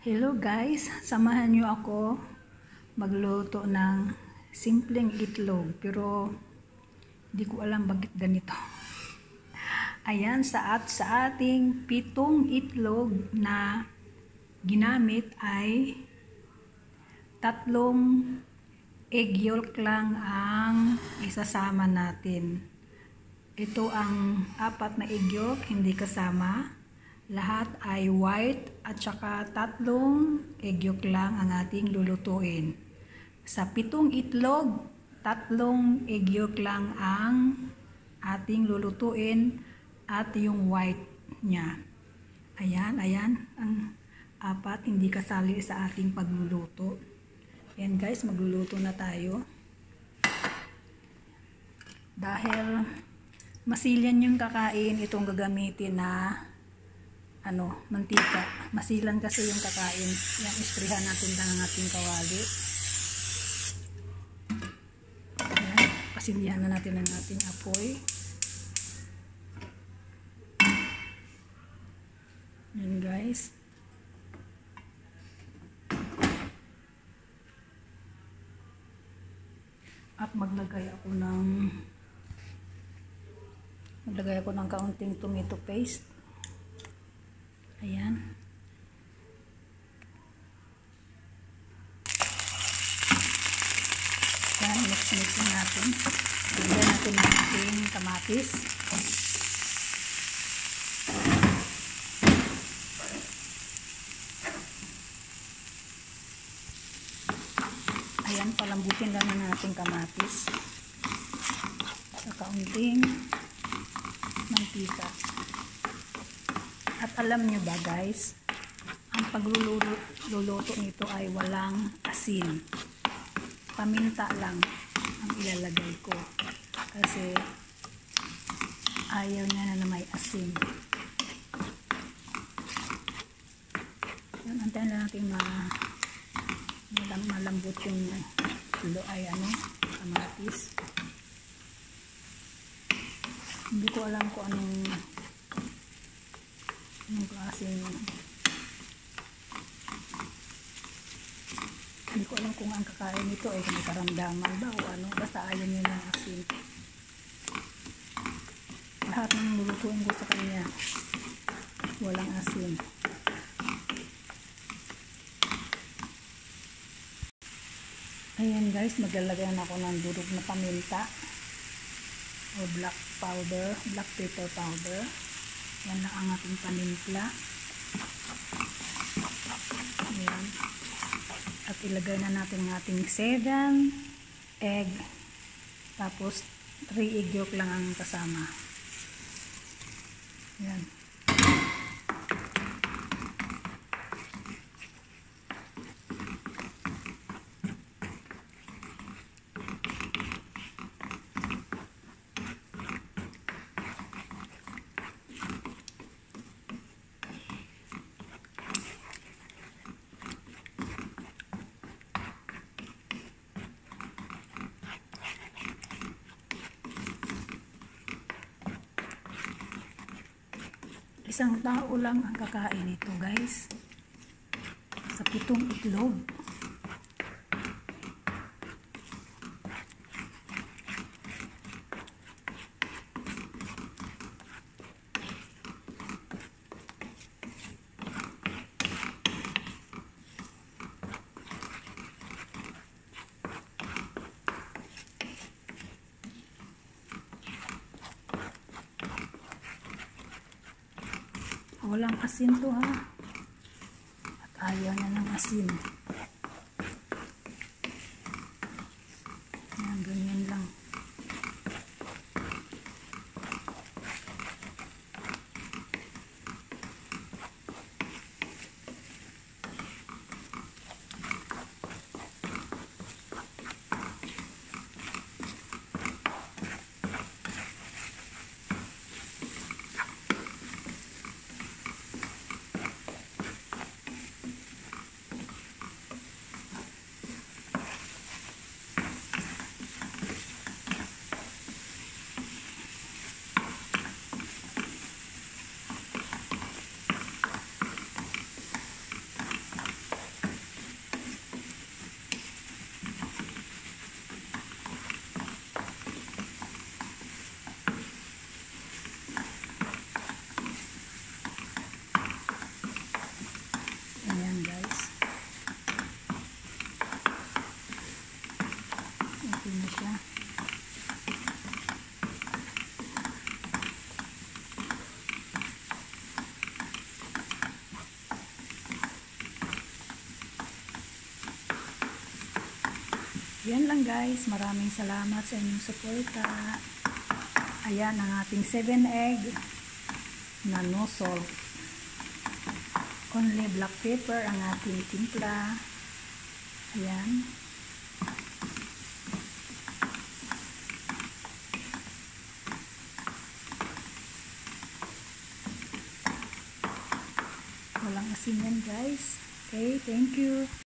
Hello guys, samahan nyo ako magluto ng simpleng itlog pero hindi ko alam bakit ganito. Ayan, sa ating 7 itlog na ginamit ay 3 egg yolk lang ang isasama natin. Ito ang 4 na egg yolk, hindi kasama. Lahat ay white at saka 3 egg yolk lang ang ating lulutuin. Sa 7 itlog, 3 egg yolk lang ang ating lulutuin at yung white niya. Ayan, ang 4 hindi kasali sa ating pagluluto. Ayan guys, magluluto na tayo. Dahil masilyan yung kakain, itong gagamitin na mantika. Masilan kasi yung kakain. Yan, isprihan natin lang ang ating kawali. Yan, pasilihan na natin ang ating apoy. Yan guys. At maglagay ako ng kaunting tomato paste. Ayan. Ayan, mix-mix natin. Lagyan natin ng ating kamatis. Ayan, palambutin lang natin kamatis. Sa kaunting mantika. At alam nyo ba guys, ang pagluluto nito ay walang asin. Paminta lang ang ilalagay ko. Kasi ayaw niya na may asin. Yan, antayin na natin malambot yung kamatis. Hindi ko alam kung anong klaseng, hindi ko alam kung ang kakain nito ay may karamdaman ba o ano, basta ayaw niya ng asin. Lahat ng lulutuin ko sa kanya walang asin. Ayan guys, maglalagay na ako ng durog na paminta o black pepper powder. Yan lang ang ating panimpla. Ayan. At ilagay na natin ang ating 7 egg. Tapos 3 egg yolk lang ang kasama. Ayan. Isang tao lang ang kakain ito guys. Sa 7 itlog. Walang asin to ha. At ayaw na ng asin. Ayan, ganyan lang. Yan lang guys. Maraming salamat sa inyong suporta. Ayan ang ating 7 egg na no salt. Only black pepper ang ating timpla. Ayan. Walang asin yan guys. Okay, thank you.